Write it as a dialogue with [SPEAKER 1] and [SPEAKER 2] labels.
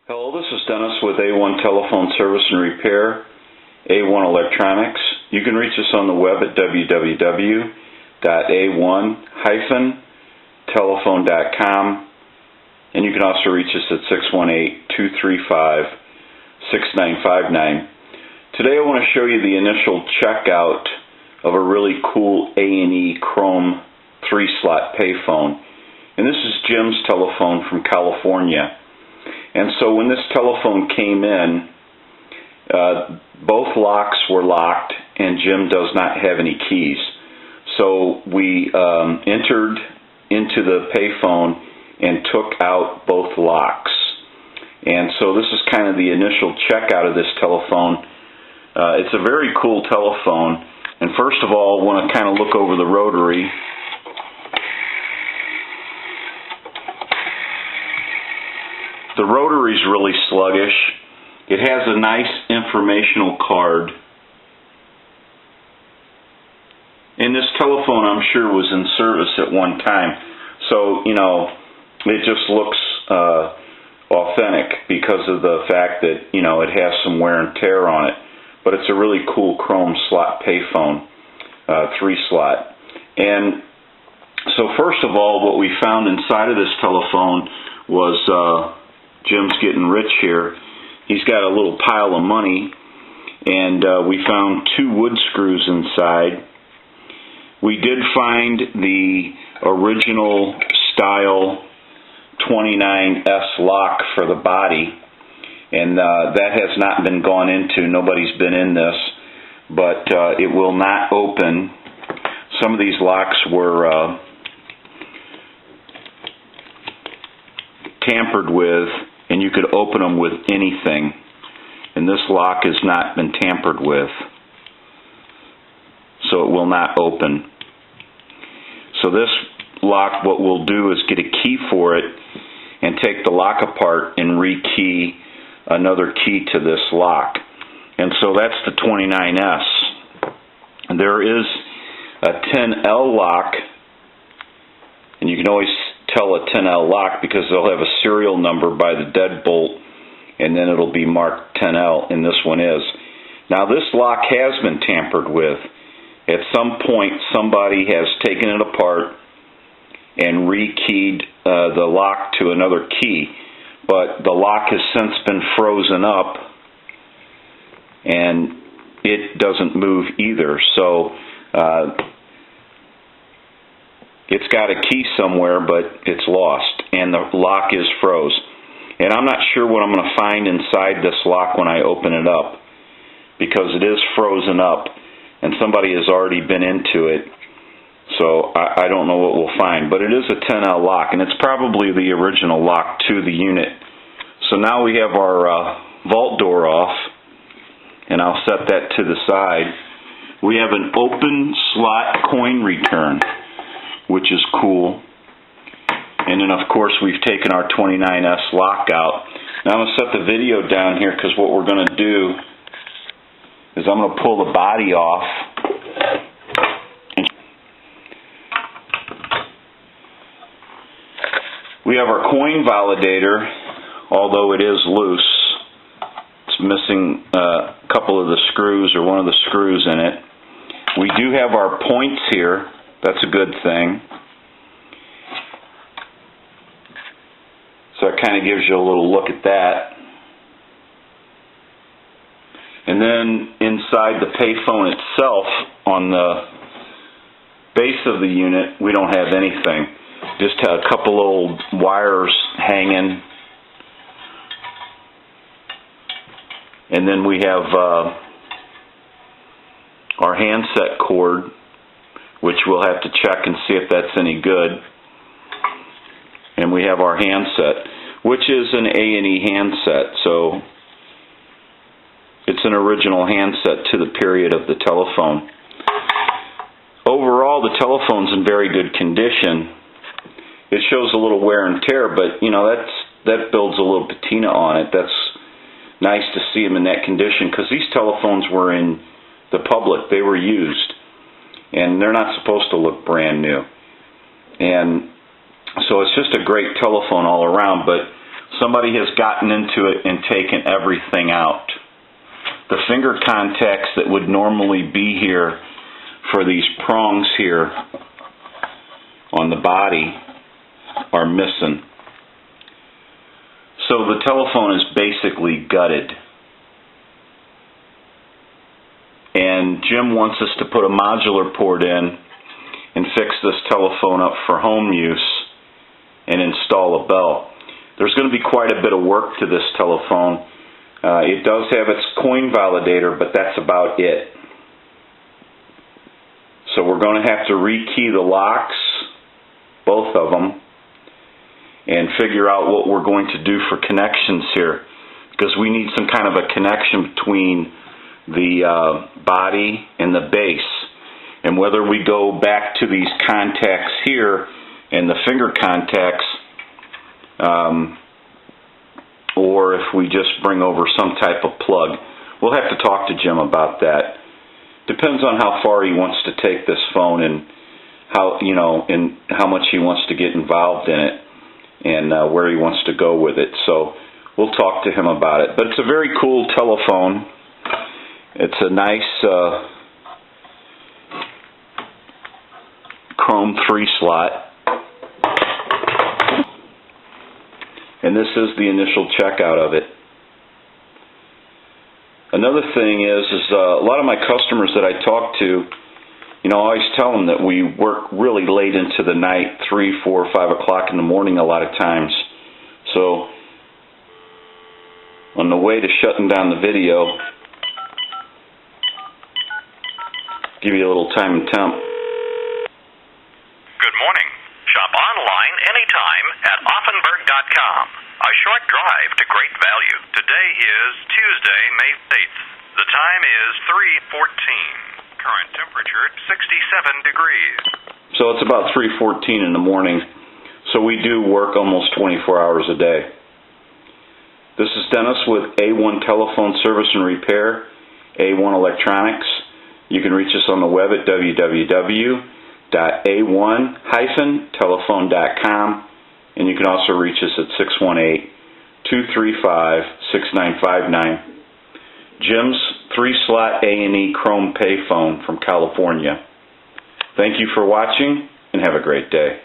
[SPEAKER 1] Hello, this is Dennis with A1 Telephone Service and Repair, A1 Electronics. You can reach us on the web at www.a1-telephone.com, and you can also reach us at 618-235-6959. Today I want to show you the initial checkout of a really cool A&E Chrome 3-slot payphone. And this is Jim's telephone from California. And so when this telephone came in, both locks were locked and Jim does not have any keys. So we entered into the payphone and took out both locks. And so this is kind of the initial checkout of this telephone. It's a very cool telephone. And first of all, I want to kind of look over the rotary. The rotary is really sluggish. It has a nice informational card. And this telephone, I'm sure, was in service at one time. So, you know, it just looks authentic because of the fact that, you know, it has some wear and tear on it. But it's a really cool chrome slot payphone, 3-slot. And so first of all, what we found inside of this telephone was Jim's getting rich here. He's got a little pile of money, and we found 2 wood screws inside. We did find the original style 29S lock for the body, and that has not been gone into. Nobody's been in this, but it will not open. Some of these locks were tampered with, and you could open them with anything. And this lock has not been tampered with, so it will not open. So this lock, what we'll do is get a key for it and take the lock apart and rekey another key to this lock. And so that's the 29S. There is a 10L lock, and you can always tell a 10L lock because they'll have a serial number by the deadbolt, and then it'll be marked 10L, and this one is. Now this lock has been tampered with. At some point somebody has taken it apart and rekeyed the lock to another key, but the lock has since been frozen up and it doesn't move either. So it's got a key somewhere, but it's lost, and the lock is froze. And I'm not sure what I'm going to find inside this lock when I open it up, because it is frozen up, and somebody has already been into it. So I don't know what we'll find. But it is a 10L lock, and it's probably the original lock to the unit. So now we have our vault door off, and I'll set that to the side. We have an open slot coin return, which is cool. And then, of course, we've taken our 29S lock out. Now I'm going to set the video down here, because what we're going to do is I'm going to pull the body off. We have our coin validator, although it is loose. It's missing a couple of the screws, or one of the screws in it. We do have our points here. That's a good thing. So it kind of gives you a little look at that. And then inside the payphone itself, on the base of the unit, we don't have anything. Just a couple old wires hanging. And then we have our handset cord, which we'll have to check and see if that's any good. And we have our handset, which is an A&E handset, so it's an original handset to the period of the telephone. Overall, the telephone's in very good condition. It shows a little wear and tear, but you know, that builds a little patina on it. That's nice to see them in that condition, because these telephones were in the public. They were used, and they're not supposed to look brand new. And so it's just a great telephone all around. But Somebody has gotten into it and taken everything out. The finger contacts that would normally be here for these prongs here on the body are missing. So the telephone is basically gutted. And Jim wants us to put a modular port in and fix this telephone up for home use and install a bell. There's going to be quite a bit of work to this telephone. It does have its coin validator, but that's about it. So we're going to have to rekey the locks, both of them, and figure out what we're going to do for connections here, because we need some kind of a connection between the body and the base. And whether we go back to these contacts here and the finger contacts, or if we just bring over some type of plug, we'll have to talk to Jim about that. Depends on how far he wants to take this phone and how, you know, and how much he wants to get involved in it and where he wants to go with it. So we'll talk to him about it. But it's a very cool telephone. It's a nice chrome 3-slot. And this is the initial checkout of it. Another thing is a lot of my customers that I talk to, you know, I always tell them that we work really late into the night, 3, 4, 5 o'clock in the morning a lot of times. So on the way to shutting down the video, give you a little time and temp.
[SPEAKER 2] Good morning. Shop online anytime at Offenberg.com. A short drive to great value. Today is Tuesday, May 8th. The time is 3:14. Current temperature 67 degrees.
[SPEAKER 1] So it's about 3:14 in the morning. So we do work almost 24 hours a day. This is Dennis with A1 Telephone Service and Repair, A1 Electronics. You can reach us on the web at www.a1-telephone.com, and you can also reach us at 618-235-6959. Jim's 3-slot A&E Chrome Payphone from California. Thank you for watching, and have a great day.